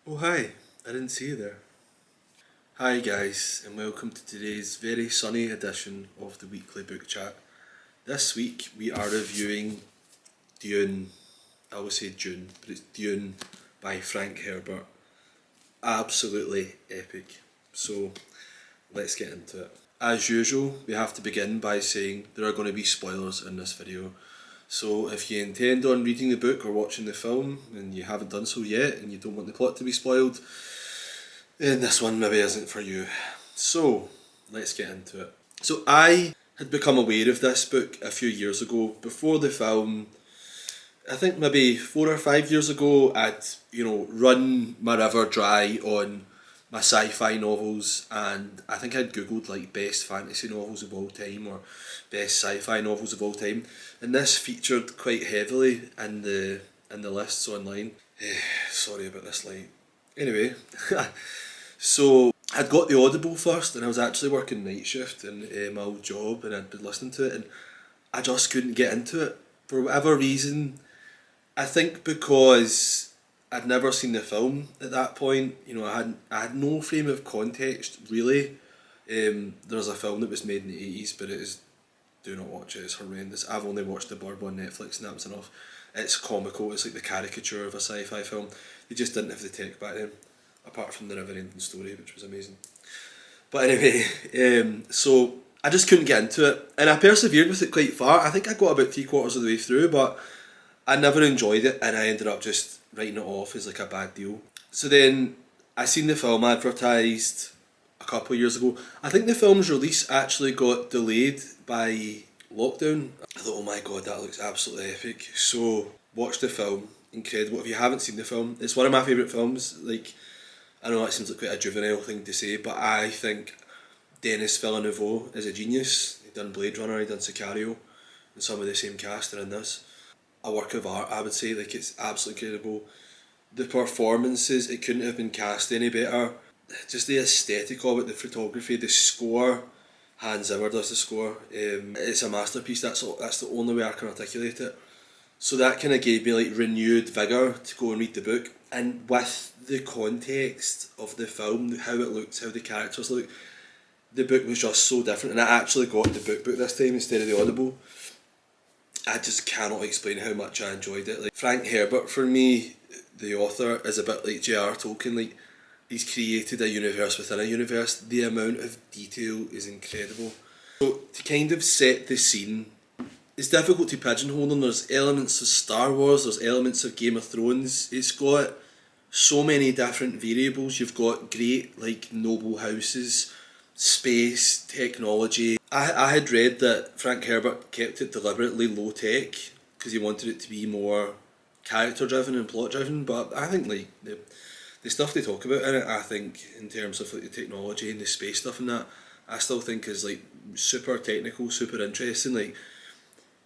Oh hi, I didn't see you there. Hi guys, and welcome to today's very sunny edition of the weekly book chat. This week we are reviewing Dune. I always say Dune, but it's Dune by Frank Herbert. Absolutely epic. So let's get into it. As usual, we have to begin by saying there are going to be spoilers in this video. So if you intend on reading the book or watching the film and you haven't done so yet and you don't want the plot to be spoiled, then this one maybe isn't for you. So let's get into it. So I had become aware of this book a few years ago before the film. I think maybe 4 or 5 years ago, I'd run my river dry on my sci-fi novels, and I think I'd googled like best fantasy novels of all time or best sci-fi novels of all time, and this featured quite heavily in the lists online. Sorry about this light. Anyway, so I'd got the Audible first, and I was actually working night shift in my old job, and I'd been listening to it, and I just couldn't get into it for whatever reason. I think because I'd never seen the film at that point. I had no frame of context really. There's a film that was made in the 80s, but it is, do not watch it. It's horrendous. I've only watched the blurb on Netflix, and that was enough. It's comical. It's like the caricature of a sci-fi film. They just didn't have the tech back then, apart from the never-ending story, which was amazing. But anyway, so I just couldn't get into it, and I persevered with it quite far. I think I got about 3 quarters of the way through, but I never enjoyed it, and I ended up just writing it off as like a bad deal. So then I seen the film advertised a couple of years ago. I think the film's release actually got delayed by lockdown. I thought, oh my god, that looks absolutely epic. So watched the film, incredible. If you haven't seen the film, it's one of my favourite films. Like, I know that seems like quite a juvenile thing to say, but I think Denis Villeneuve is a genius. He done Blade Runner, he done Sicario, and some of the same cast are in this. A work of art, I would say. Like, it's absolutely incredible. The performances, it couldn't have been cast any better. Just the aesthetic of it, the photography, the score. Hans Zimmer does the score. It's a masterpiece. That's the only way I can articulate it. So that kind of gave me like renewed vigor to go and read the book. And with the context of the film, how it looks, how the characters look, the book was just so different. And I actually got the book this time instead of the Audible. I just cannot explain how much I enjoyed it. Like, Frank Herbert, for me, the author, is a bit like J.R. Tolkien. Like, he's created a universe within a universe. The amount of detail is incredible. So to kind of set the scene, it's difficult to pigeonhole them. There's elements of Star Wars, there's elements of Game of Thrones. It's got so many different variables. You've got great like noble houses, space, technology. I had read that Frank Herbert kept it deliberately low tech because he wanted it to be more character driven and plot driven. But I think like the stuff they talk about in it, I think in terms of like the technology and the space stuff and that, I still think is like super technical, super interesting, like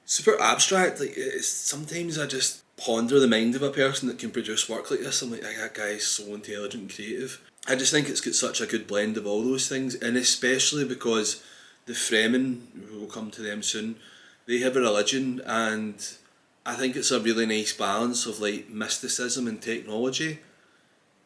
super abstract. Like, it's sometimes I just ponder the mind of a person that can produce work like this. I'm like, that guy is so intelligent and creative. I just think it's got such a good blend of all those things, and especially because the Fremen, we'll come to them soon, they have a religion, and I think it's a really nice balance of like mysticism and technology.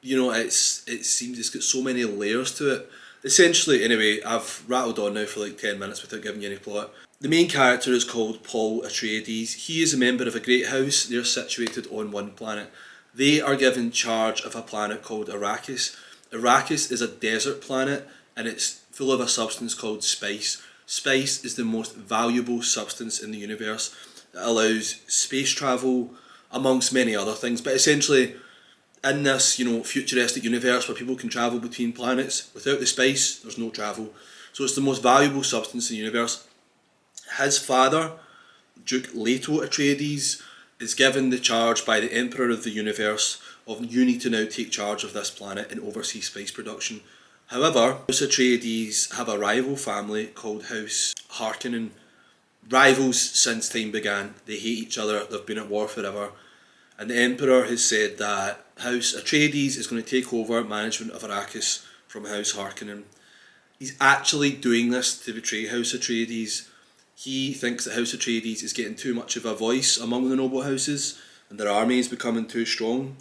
It seems it's got so many layers to it. Essentially, anyway, I've rattled on now for like 10 minutes without giving you any plot. The main character is called Paul Atreides. He is a member of a great house. They're situated on one planet. They are given charge of a planet called Arrakis. Arrakis is a desert planet, and it's full of a substance called spice. Spice is the most valuable substance in the universe. It allows space travel, amongst many other things. But essentially, in this, futuristic universe where people can travel between planets, without the spice, there's no travel. So it's the most valuable substance in the universe. His father, Duke Leto Atreides, is given the charge by the Emperor of the Universe of, you need to now take charge of this planet and oversee spice production. However, House Atreides have a rival family called House Harkonnen. Rivals since time began. They hate each other, they've been at war forever. And the Emperor has said that House Atreides is going to take over management of Arrakis from House Harkonnen. He's actually doing this to betray House Atreides. He thinks that House Atreides is getting too much of a voice among the noble houses, and their army is becoming too strong.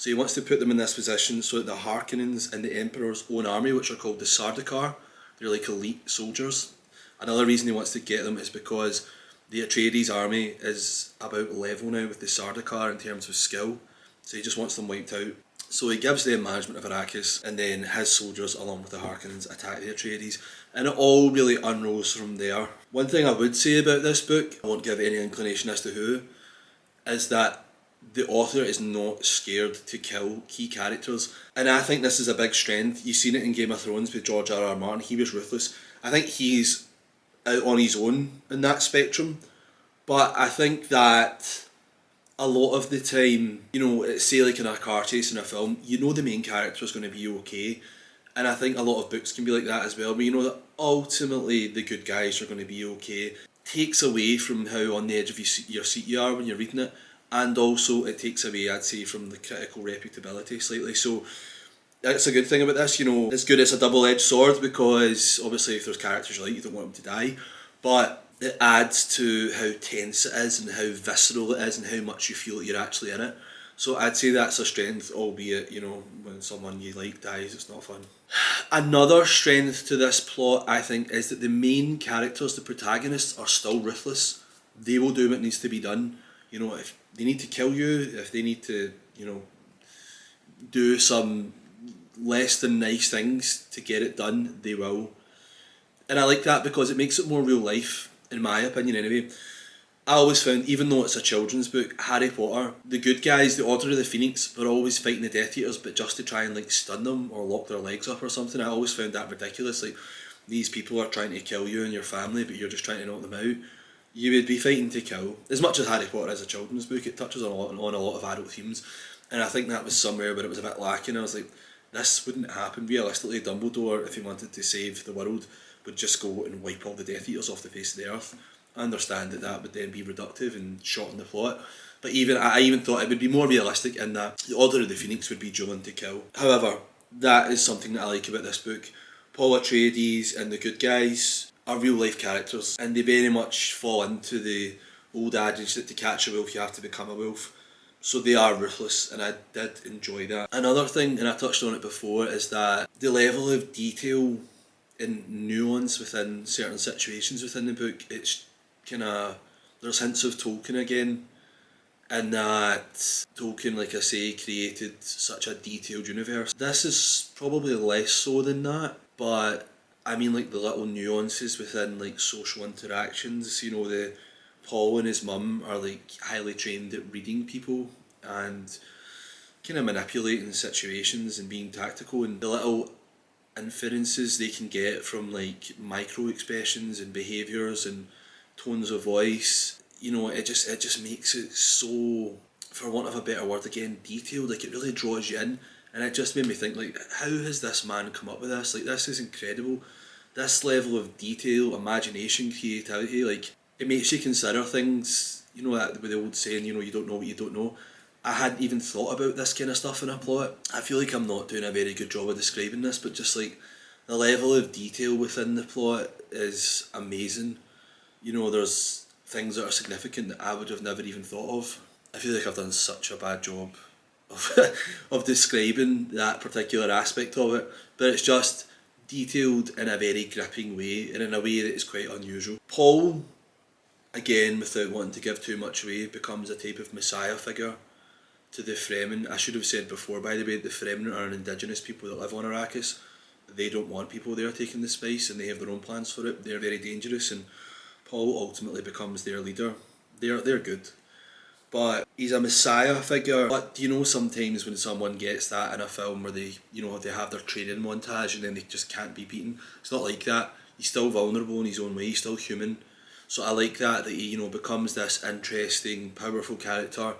So he wants to put them in this position so that the Harkonnens and the Emperor's own army, which are called the Sardaukar, they're like elite soldiers. Another reason he wants to get them is because the Atreides army is about level now with the Sardaukar in terms of skill, so he just wants them wiped out. So he gives them management of Arrakis, and then his soldiers, along with the Harkonnens, attack the Atreides, and it all really unrolls from there. One thing I would say about this book, I won't give any inclination as to who, is that the author is not scared to kill key characters, and I think this is a big strength. You've seen it in Game of Thrones with George R. R. Martin. He was ruthless. I think he's out on his own in that spectrum, but I think that a lot of the time, say like in a car chase in a film, the main character is going to be okay, and I think a lot of books can be like that as well, but you know that ultimately the good guys are going to be okay. Takes away from how on the edge of your seat you are when you're reading it, and also it takes away, I'd say, from the critical reputability slightly. So that's a good thing about this. It's good, it's a double-edged sword, because obviously if there's characters you like, you don't want them to die, but it adds to how tense it is and how visceral it is and how much you feel that you're actually in it. So I'd say that's a strength, albeit, when someone you like dies, it's not fun. Another strength to this plot, I think, is that the main characters, the protagonists, are still ruthless. They will do what needs to be done. If they need to kill you, if they need to, do some less than nice things to get it done, they will. And I like that because it makes it more real life, in my opinion anyway. I always found, even though it's a children's book, Harry Potter, the good guys, the Order of the Phoenix, were always fighting the Death Eaters, but just to try and stun them or lock their legs up or something. I always found that ridiculous. These people are trying to kill you and your family, but you're just trying to knock them out. You would be fighting to kill. As much as Harry Potter is a children's book, it touches on a lot of adult themes, and I think that was somewhere where it was a bit lacking. I was like, this wouldn't happen realistically. Dumbledore, if he wanted to save the world, would just go and wipe all the Death Eaters off the face of the earth. I understand that would then be reductive and short in the plot, but I even thought it would be more realistic in that the Order of the Phoenix would be Julian to kill. However, that is something that I like about this book. Paul Atreides and the good guys are real life characters, and they very much fall into the old adage that to catch a wolf you have to become a wolf. So they are ruthless, and I did enjoy that. Another thing, and I touched on it before, is that the level of detail and nuance within certain situations within the book, it's there's hints of Tolkien again, and that Tolkien, like I say, created such a detailed universe. This is probably less so than that, but I mean, the little nuances within social interactions. The Paul and his mum are highly trained at reading people and kind of manipulating situations and being tactical, and the little inferences they can get from micro expressions and behaviours and tones of voice. It just makes it so, for want of a better word again, detailed. It really draws you in, and it just made me think, how has this man come up with this? This is incredible. This level of detail, imagination, creativity, it makes you consider things. That with the old saying, you don't know what you don't know. I hadn't even thought about this kind of stuff in a plot. I feel like I'm not doing a very good job of describing this, but just the level of detail within the plot is amazing. There's things that are significant that I would have never even thought of. I feel like I've done such a bad job of of describing that particular aspect of it, but it's just detailed in a very gripping way, and in a way that is quite unusual. Paul, again, without wanting to give too much away, becomes a type of messiah figure to the Fremen. I should have said before, by the way, the Fremen are an indigenous people that live on Arrakis. They don't want people there taking the spice, and they have their own plans for it. They're very dangerous, and Paul ultimately becomes their leader. They're good, but he's a messiah figure. But sometimes when someone gets that in a film where they have their training montage and then they just can't be beaten, it's not like that. He's still vulnerable in his own way. He's still human. So I like that he becomes this interesting, powerful character,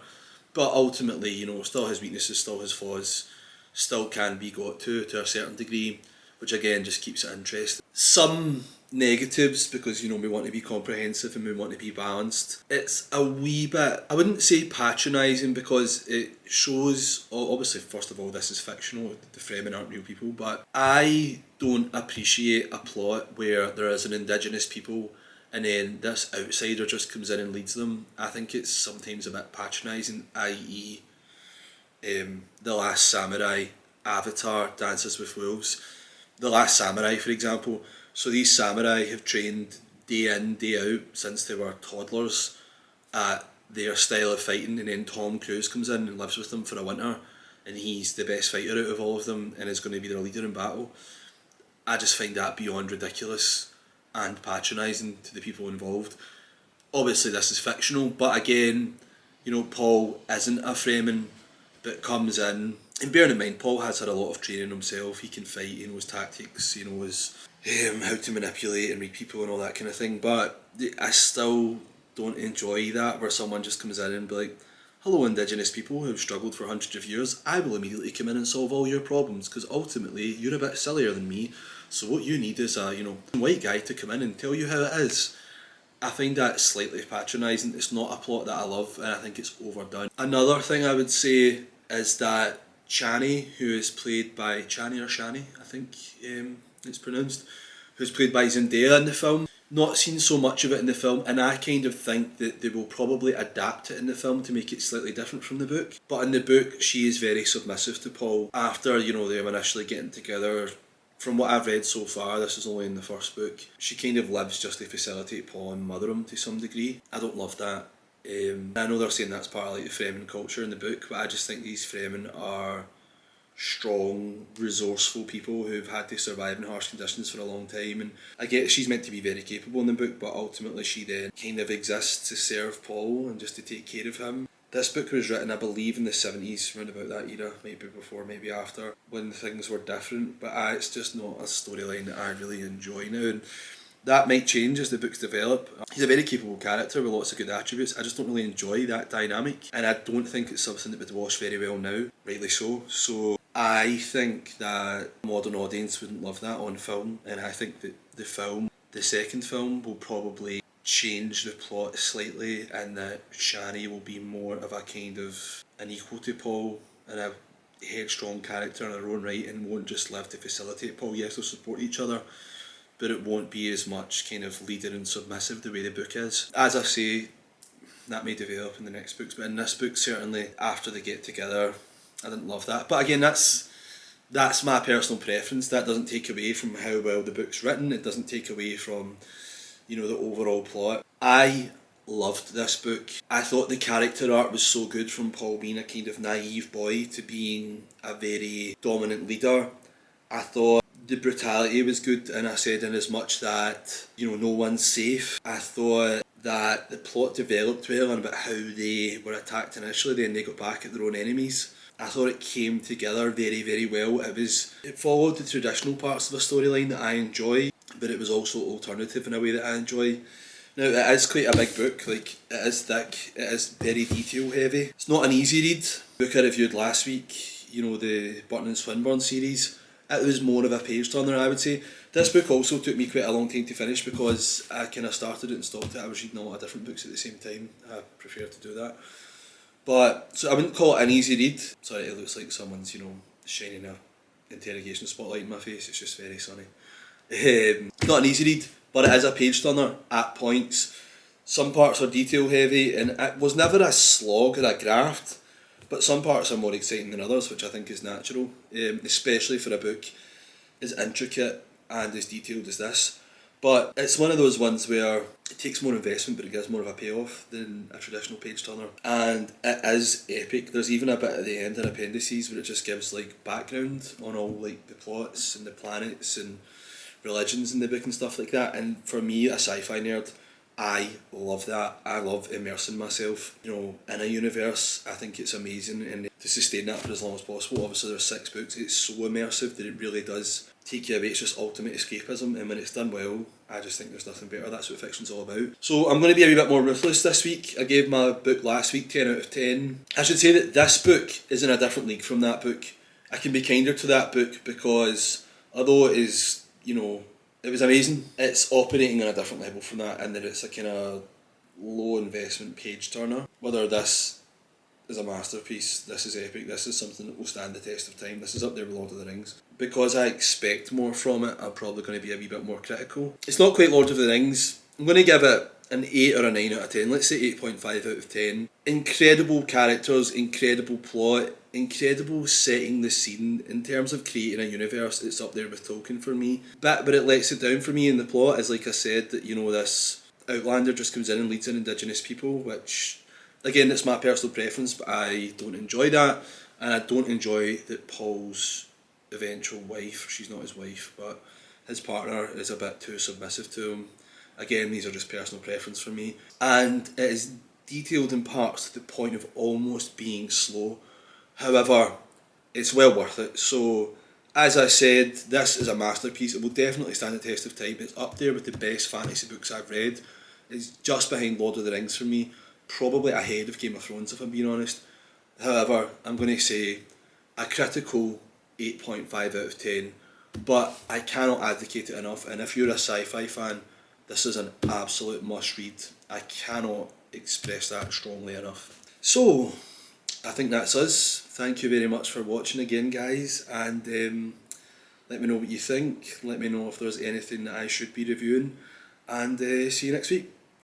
but ultimately still his weaknesses, still his flaws, still can be got to a certain degree, which again just keeps it interesting. Some negatives, because we want to be comprehensive and we want to be balanced. It's a wee bit, I wouldn't say patronising, because it shows, obviously first of all this is fictional, the Fremen aren't real people, but I don't appreciate a plot where there is an indigenous people and then this outsider just comes in and leads them. I think it's sometimes a bit patronising, i.e. The Last Samurai, Avatar, Dances with Wolves. The Last Samurai, for example. So these samurai have trained day in, day out since they were toddlers at their style of fighting, and then Tom Cruise comes in and lives with them for a winter, and he's the best fighter out of all of them and is going to be their leader in battle. I just find that beyond ridiculous and patronising to the people involved. Obviously this is fictional, but again, Paul isn't a Fremen, but comes in, and bearing in mind, Paul has had a lot of training himself. He can fight, he knows tactics, he knows how to manipulate and read people and all that kind of thing, but I still don't enjoy that, where someone just comes in and be like, hello indigenous people who've struggled for hundreds of years, I will immediately come in and solve all your problems, because ultimately you're a bit sillier than me, so what you need is a white guy to come in and tell you how it is. I find that slightly patronising. It's not a plot that I love, and I think it's overdone. Another thing I would say is that Chani, who is played by Chani or Shani, I think it's pronounced, who's played by Zendaya in the film. Not seen so much of it in the film, and I kind of think that they will probably adapt it in the film to make it slightly different from the book. But in the book, she is very submissive to Paul. After, them initially getting together, from what I've read so far, this is only in the first book, she kind of lives just to facilitate Paul and mother him to some degree. I don't love that. I know they're saying that's part of like the Fremen culture in the book, but I just think these Fremen are strong, resourceful people who've had to survive in harsh conditions for a long time, and I get she's meant to be very capable in the book, but ultimately she then kind of exists to serve Paul and just to take care of him. This book was written, I believe, in the 70s, around about that era, maybe before, maybe after, when things were different, but it's just not a storyline that I really enjoy now, and that might change as the books develop. He's a very capable character with lots of good attributes. I just don't really enjoy that dynamic, and I don't think it's something that would wash very well now, rightly so. So I think that a modern audience wouldn't love that on film, and I think that the second film, will probably change the plot slightly, and that Shani will be more of a kind of an equal to Paul and a headstrong character in her own right, and won't just live to facilitate Paul. Yes, they'll support each other, but it won't be as much kind of leader and submissive the way the book is. As I say, that may develop in the next books, but in this book, certainly after they get together, I didn't love that. But again, that's my personal preference. That doesn't take away from how well the book's written. It doesn't take away from the overall plot. I loved this book. I thought the character art was so good, from Paul being a kind of naive boy to being a very dominant leader. I thought the brutality was good, and I said in as much that no one's safe. I thought that the plot developed well, and about how they were attacked initially, then they got back at their own enemies. I thought it came together very, very well. It followed the traditional parts of a storyline that I enjoy, but it was also alternative in a way that I enjoy. Now, it is quite a big book, like, it is thick, it is very detail heavy. It's not an easy read. The book I reviewed last week, the Burton and Swinburne series, it was more of a page turner, I would say. This book also took me quite a long time to finish, because I kind of started it and stopped it. I was reading a lot of different books at the same time. I prefer to do that. But, so I wouldn't call it an easy read. Sorry, it looks like someone's, shining a interrogation spotlight in my face. It's just very sunny. Not an easy read, but it is a page turner at points. Some parts are detail heavy, and it was never a slog or a graft, but some parts are more exciting than others, which I think is natural, especially for a book as intricate and as detailed as this. But it's one of those ones where it takes more investment, but it gives more of a payoff than a traditional page turner. And it is epic. There's even a bit at the end in appendices where it just gives like background on all like the plots and the planets and religions in the book and stuff like that. And for me, a sci-fi nerd, I love that. I love immersing myself, in a universe. I think it's amazing, and to sustain that for as long as possible. Obviously there's 6 books. It's so immersive that it really does take you away. It's just ultimate escapism, and when it's done well, I just think there's nothing better. That's what fiction's all about. So I'm going to be a wee bit more ruthless this week. I gave my book last week 10 out of 10. I should say that this book is in a different league from that book. I can be kinder to that book because although it is, it was amazing, it's operating on a different level from that, and that it's a kind of low investment page turner. Whether this is a masterpiece, this is epic, this is something that will stand the test of time, this is up there with Lord of the Rings. Because I expect more from it, I'm probably going to be a wee bit more critical. It's not quite Lord of the Rings. I'm going to give it an 8 or a 9 out of 10. Let's say 8.5 out of 10. Incredible characters, incredible plot, incredible setting the scene. In terms of creating a universe, it's up there with Tolkien for me. But it lets it down for me in the plot is, like I said, that, you know, this Outlander just comes in and leads in Indigenous people, which, again, it's my personal preference, but I don't enjoy that. And I don't enjoy that Paul's eventual wife, she's not his wife, but his partner is a bit too submissive to him. Again, these are just personal preference for me. And it is detailed in parts to the point of almost being slow. However, it's well worth it. So, as I said, this is a masterpiece. It will definitely stand the test of time. It's up there with the best fantasy books I've read. It's just behind Lord of the Rings for me. Probably ahead of Game of Thrones, if I'm being honest. However, I'm going to say a critical 8.5 out of 10. But I cannot advocate it enough. And if you're a sci-fi fan, this is an absolute must read. I cannot express that strongly enough. So, I think that's us. Thank you very much for watching again, guys. And let me know what you think. Let me know if there's anything that I should be reviewing. And see you next week.